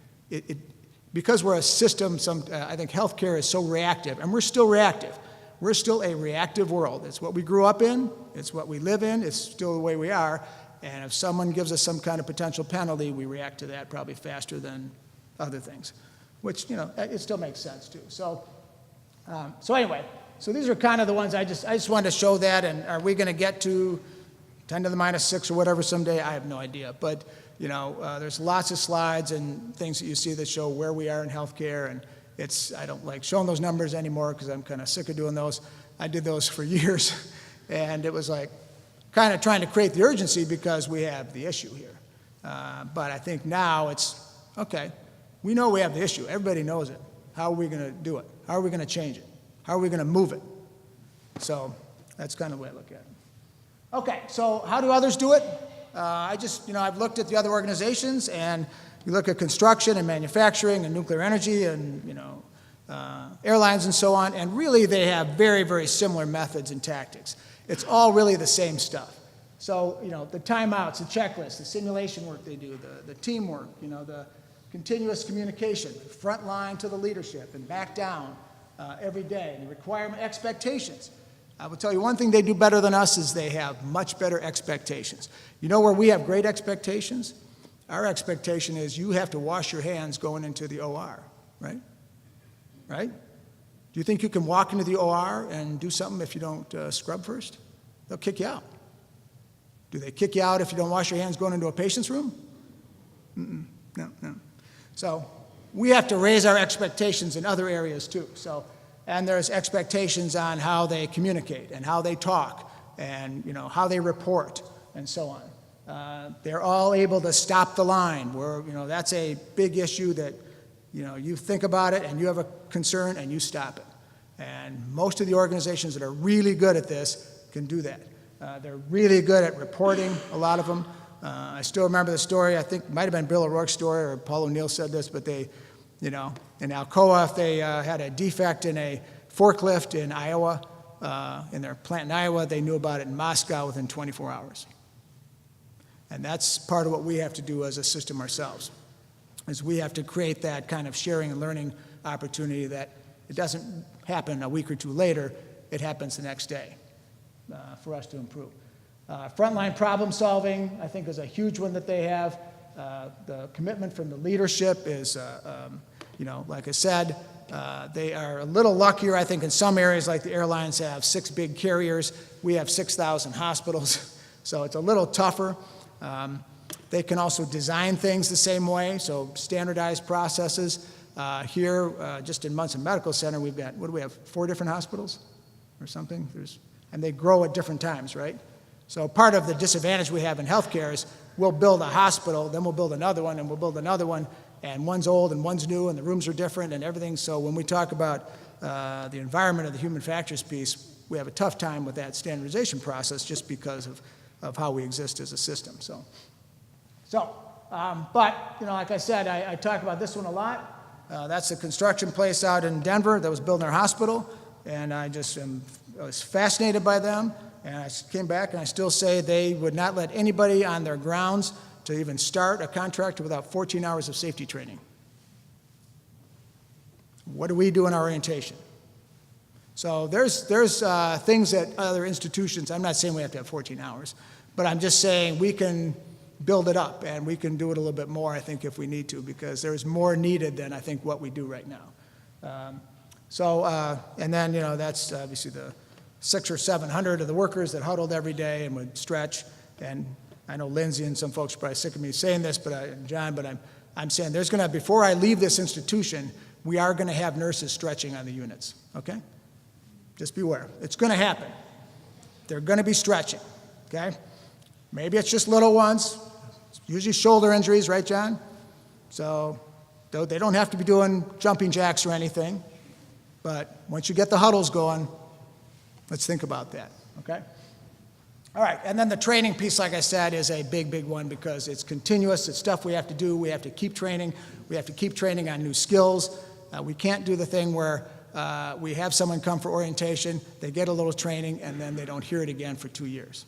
because we're a system, I think healthcare is so reactive, and we're still reactive. We're still a reactive world. It's what we grew up in. It's what we live in. It's still the way we are. And if someone gives us some kind of potential penalty, we react to that probably faster than other things, which, it still makes sense too. So anyway, so these are kind of the ones I just wanted to show that. And are we going to get to 10 to the minus 6 or whatever someday? I have no idea. But, there's lots of slides and things that you see that show where we are in healthcare. And I don't like showing those numbers anymore because I'm kind of sick of doing those. I did those for years, and it was like kind of trying to create the urgency because we have the issue here. But I think now it's, okay, we know we have the issue. Everybody knows it. How are we going to do it? How are we going to change it? How are we going to move it? So that's kind of the way I look at it. Okay, so how do others do it? I've looked at the other organizations, and you look at construction and manufacturing and nuclear energy and, airlines and so on, and really they have very, very similar methods and tactics. It's all really the same stuff. So, the timeouts, the checklists, the simulation work they do, the teamwork, the continuous communication, front line to the leadership and back down every day, and the requirement expectations. I will tell you one thing they do better than us is they have much better expectations. You know where we have great expectations? Our expectation is you have to wash your hands going into the OR, right? Right? Do you think you can walk into the OR and do something if you don't scrub first? They'll kick you out. Do they kick you out if you don't wash your hands going into a patient's room? No. So we have to raise our expectations in other areas too. And there's expectations on how they communicate and how they talk and how they report and so on. They're all able to stop the line where that's a big issue that you think about it and you have a concern and you stop it. And most of the organizations that are really good at this can do that. They're really good at reporting, a lot of them. I still remember the story, I think it might have been Bill O'Rourke's story or Paul O'Neill said this, but they, in Alcoa, if they had a defect in a forklift in Iowa, in their plant in Iowa, they knew about it in Moscow within 24 hours. And that's part of what we have to do as a system ourselves, is we have to create that kind of sharing and learning opportunity that it doesn't happen a week or two later, it happens the next day for us to improve. Frontline problem solving, I think, is a huge one that they have. The commitment from the leadership is, like I said, they are a little luckier, I think, in some areas, like the airlines have 6 big carriers. We have 6,000 hospitals, so it's a little tougher. They can also design things the same way, so standardized processes. Here, just in Munson Medical Center, we've got, 4 different hospitals or something? And they grow at different times, right? So part of the disadvantage we have in healthcare is we'll build a hospital, then we'll build another one, and we'll build another one, and one's old and one's new, and the rooms are different and everything. So when we talk about the environment of the human factors piece, we have a tough time with that standardization process just because of how we exist as a system. But like I said, I talk about this one a lot. That's a construction place out in Denver that was building our hospital, and I was fascinated by them. And I came back and I still say they would not let anybody on their grounds to even start a contractor without 14 hours of safety training. What do we do in our orientation? So there's things that other institutions, I'm not saying we have to have 14 hours, but I'm just saying we can build it up and we can do it a little bit more, I think, if we need to, because there's more needed than I think what we do right now. And then, that's obviously the 600 or 700 of the workers that huddled every day and would stretch. And I know Lindsay and some folks are probably sick of me saying this, John, but I'm saying there's going to, before I leave this institution, we are going to have nurses stretching on the units, okay? Just beware. It's going to happen. They're going to be stretching, okay? Maybe it's just little ones. It's usually shoulder injuries, right, John? So they don't have to be doing jumping jacks or anything. But once you get the huddles going, let's think about that, okay? All right, and then the training piece, like I said, is a big, big one because it's continuous. It's stuff we have to do. We have to keep training. We have to keep training on new skills. We can't do the thing where we have someone come for orientation, they get a little training, and then they don't hear it again for 2 years.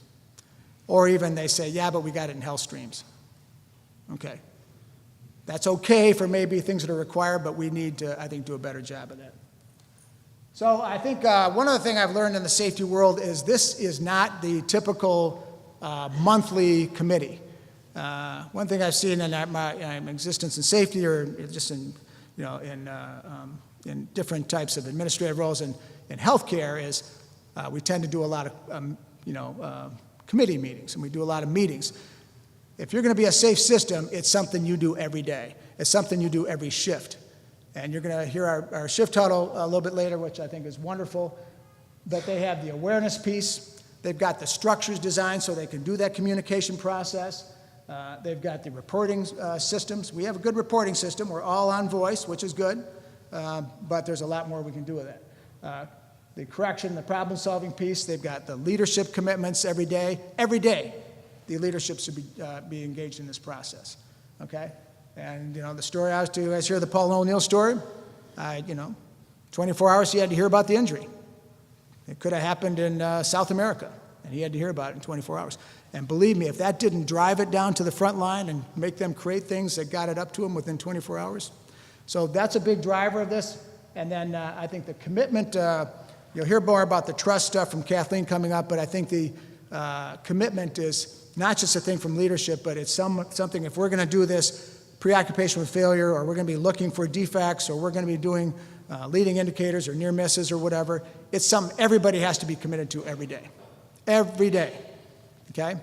Or even they say, yeah, but we got it in health streams. Okay. That's okay for maybe things that are required, but we need to, I think, do a better job of that. So I think one other thing I've learned in the safety world is this is not the typical monthly committee. One thing I've seen in my existence in safety, or just in different types of administrative roles in healthcare, is we tend to do a lot of committee meetings, and we do a lot of meetings. If you're going to be a safe system, it's something you do every day. It's something you do every shift. And you're going to hear our shift huddle a little bit later, which I think is wonderful. But they have the awareness piece. They've got the structures designed so they can do that communication process. They've got the reporting systems. We have a good reporting system. We're all on voice, which is good, but there's a lot more we can do with that. The correction, the problem-solving piece, they've got the leadership commitments every day. Every day, the leadership should be engaged in this process, okay? And, the story I was to, you guys hear the Paul O'Neill story? 24 hours he had to hear about the injury. It could have happened in South America, and he had to hear about it in 24 hours. And believe me, if that didn't drive it down to the front line and make them create things that got it up to them within 24 hours. So that's a big driver of this. And then I think the commitment, you'll hear more about the trust stuff from Kathleen coming up, but I think the commitment is not just a thing from leadership, but it's something, if we're going to do this preoccupation with failure, or we're going to be looking for defects, or we're going to be doing leading indicators or near misses or whatever, it's something everybody has to be committed to every day. Every day, okay?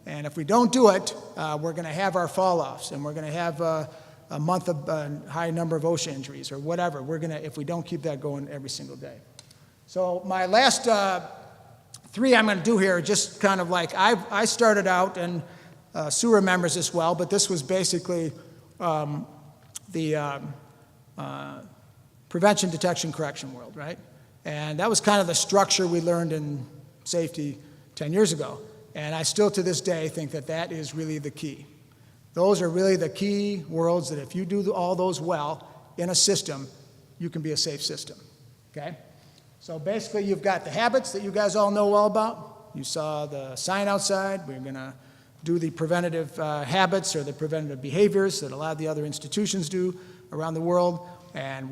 And if we don't do it, we're going to have our fall-offs, and we're going to have a month of high number of OSHA injuries or whatever. We're going to, if we don't keep that going every single day. So my last three I'm going to do here are just kind of like, I started out, and Sue remembers this well, but this was basically the prevention, detection, correction world, right? And that was kind of the structure we learned in safety 10 years ago. And I still to this day think that that is really the key. Those are really the key worlds that if you do all those well in a system, you can be a safe system, okay? So basically you've got the habits that you guys all know well about. You saw the sign outside. We're going to do the preventative habits or the preventative behaviors that a lot of the other institutions do around the world. And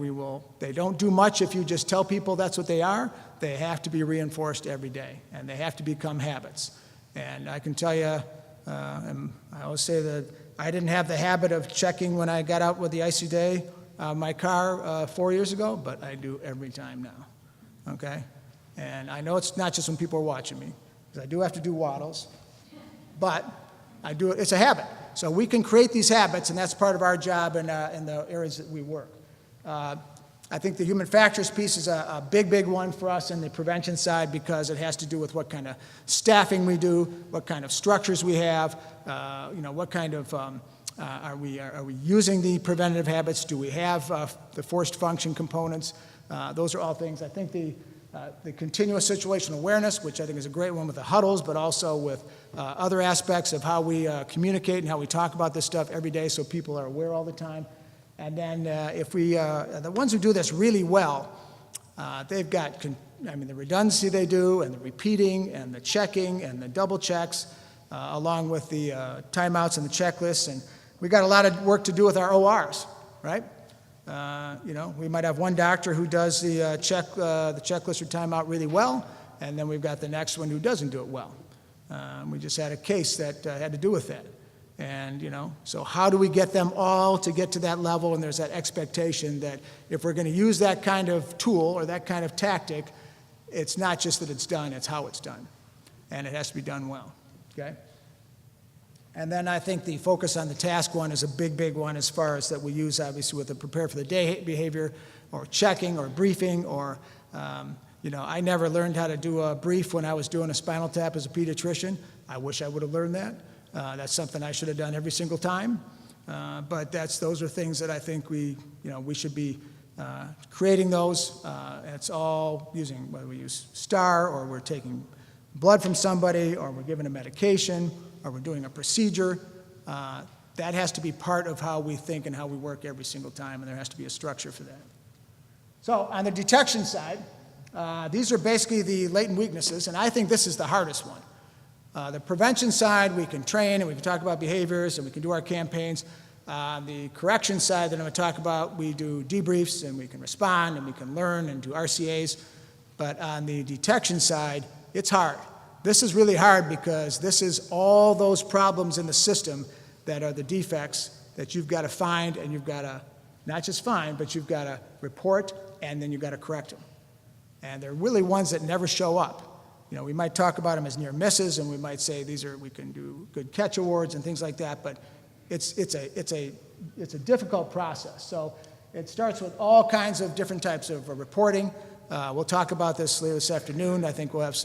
they don't do much if you just tell people that's what they are. They have to be reinforced every day, and they have to become habits. And I can tell you, I always say that I didn't have the habit of checking when I got out with the icy day my car 4 years ago, but I do every time now, okay? And I know it's not just when people are watching me, because I do have to do waddles, but I do it, it's a habit. So we can create these habits, and that's part of our job in the areas that we work. I think the human factors piece is a big one for us in the prevention side, because it has to do with what kind of staffing we do, what kind of structures we have, what kind of, are we using the preventative habits? Do we have the forced function components? Those are all things. I think the continuous situational awareness, which I think is a great one with the huddles, but also with other aspects of how we communicate and how we talk about this stuff every day so people are aware all the time. And then if we, the ones who do this really well, they've got, the redundancy they do, and the repeating, and the checking, and the double checks, along with the timeouts and the checklists. And we got a lot of work to do with our ORs, right? We might have one doctor who does the checklist or timeout really well, and then we've got the next one who doesn't do it well. We just had a case that had to do with that. And, so how do we get them all to get to that level? And there's that expectation that if we're going to use that kind of tool or that kind of tactic, it's not just that it's done, it's how it's done. And it has to be done well, okay? And then I think the focus on the task one is a big one, as far as that we use, obviously, with the prepare for the day behavior, or checking, or briefing, or, I never learned how to do a brief when I was doing a spinal tap as a pediatrician. I wish I would have learned that. That's something I should have done every single time. But those are things that I think we should be creating those. It's all using, whether we use STAR, or we're taking blood from somebody, or we're giving a medication, or we're doing a procedure. That has to be part of how we think and how we work every single time, and there has to be a structure for that. So on the detection side, these are basically the latent weaknesses, and I think this is the hardest one. The prevention side, we can train and we can talk about behaviors and we can do our campaigns. On the correction side that I'm going to talk about, we do debriefs and we can respond and we can learn and do RCAs. But on the detection side, it's hard. This is really hard, because this is all those problems in the system that are the defects that you've got to find, and you've got to not just find, but you've got to report, and then you've got to correct them. And they're really ones that never show up. We might talk about them as near misses, and we might say we can do good catch awards and things like that, but it's a difficult process. So it starts with all kinds of different types of reporting. We'll talk about this later this afternoon. I think we'll have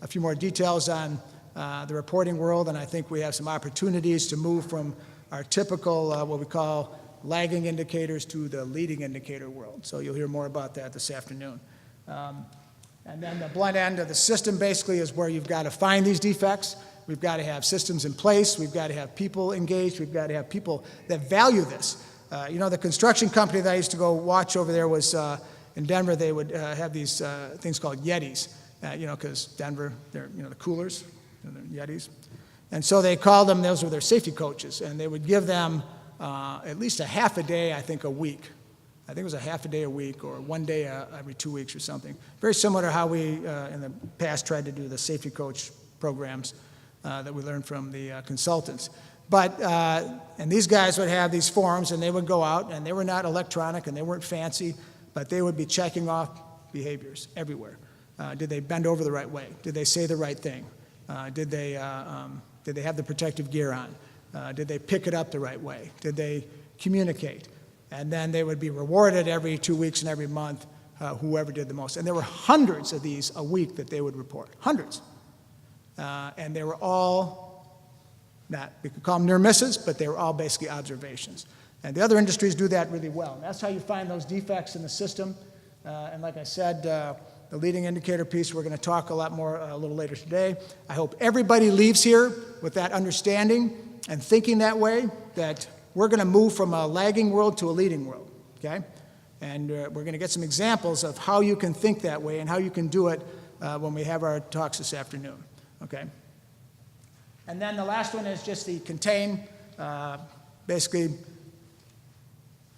a few more details on the reporting world, and I think we have some opportunities to move from our typical, what we call lagging indicators to the leading indicator world. So you'll hear more about that this afternoon. And then the blunt end of the system basically is where you've got to find these defects. We've got to have systems in place. We've got to have people engaged. We've got to have people that value this. The construction company that I used to go watch over there was in Denver. They would have these things called Yetis, because Denver, they're, the coolers, they're Yetis. And so they called them, those were their safety coaches, and they would give them at least a half a day, I think, a week. I think it was a half a day a week or one day every 2 weeks or something. Very similar to how we, in the past, tried to do the safety coach programs that we learned from the consultants. But, and these guys would have these forms, and they would go out, and they were not electronic, and they weren't fancy, but they would be checking off behaviors everywhere. Did they bend over the right way? Did they say the right thing? Did they have the protective gear on? Did they pick it up the right way? Did they communicate? And then they would be rewarded every 2 weeks and every month, whoever did the most. And there were hundreds of these a week that they would report, hundreds. And they were all, we could call them near misses, but they were all basically observations. And the other industries do that really well. And that's how you find those defects in the system. And like I said, the leading indicator piece, we're going to talk a lot more a little later today. I hope everybody leaves here with that understanding and thinking that way, that we're going to move from a lagging world to a leading world, okay? And we're going to get some examples of how you can think that way and how you can do it when we have our talks this afternoon, okay? And then the last one is just the contain. Basically,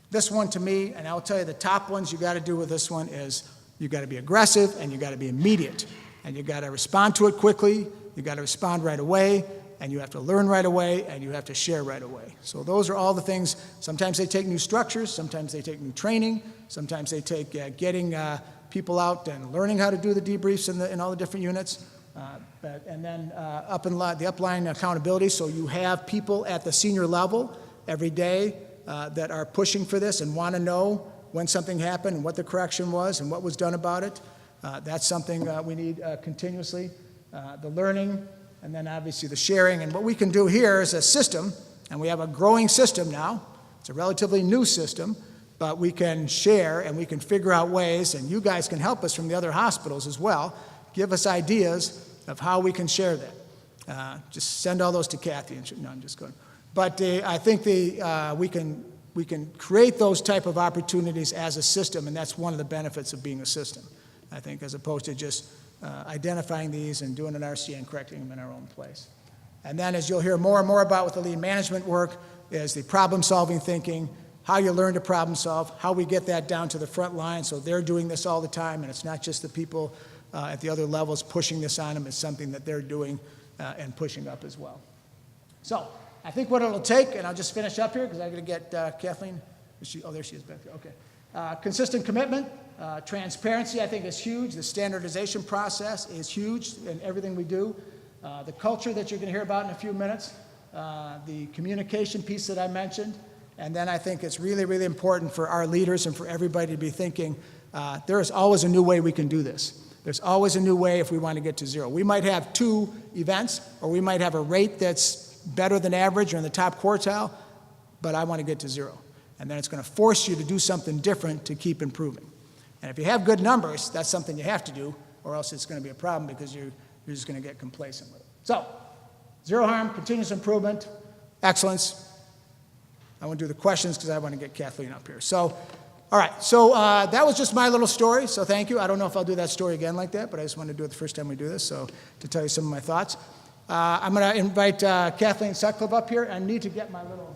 this one to me, and I'll tell you the top ones you got to do with this one is you got to be aggressive and you got to be immediate. And you got to respond to it quickly, you got to respond right away, and you have to learn right away, and you have to share right away. So those are all the things. Sometimes they take new structures, sometimes they take new training, sometimes they take getting people out and learning how to do the debriefs in all the different units. And then the upline accountability, so you have people at the senior level every day that are pushing for this and want to know when something happened and what the correction was and what was done about it. That's something we need continuously. The learning, and then obviously the sharing. And what we can do here is a system, and we have a growing system now. It's a relatively new system, but we can share and we can figure out ways, and you guys can help us from the other hospitals as well. Give us ideas of how we can share that. Just send all those to Kathy. No, I'm just going. But I think we can create those type of opportunities as a system, and that's one of the benefits of being a system, I think, as opposed to just identifying these and doing an RCA and correcting them in our own place. And then, as you'll hear more and more about with the lean management work, is the problem-solving thinking, how you learn to problem solve, how we get that down to the front line so they're doing this all the time, and it's not just the people at the other levels pushing this on them. It's something that they're doing and pushing up as well. So I think what it'll take, and I'll just finish up here because I'm going to get Kathleen. There she is back there. Okay. Consistent commitment. Transparency, I think, is huge. The standardization process is huge in everything we do. The culture that you're going to hear about in a few minutes. The communication piece that I mentioned. And then I think it's really, really important for our leaders and for everybody to be thinking, there is always a new way we can do this. There's always a new way if we want to get to zero. We might have 2 events, or we might have a rate that's better than average or in the top quartile, but I want to get to 0. And then it's going to force you to do something different to keep improving. And if you have good numbers, that's something you have to do, or else it's going to be a problem because you're just going to get complacent with it. So, zero harm, continuous improvement, excellence. I want to do the questions because I want to get Kathleen up here. So, all right, so that was just my little story, so thank you. I don't know if I'll do that story again like that, but I just wanted to do it the first time we do this, so to tell you some of my thoughts. I'm going to invite Kathleen Sutcliffe up here. I need to get my little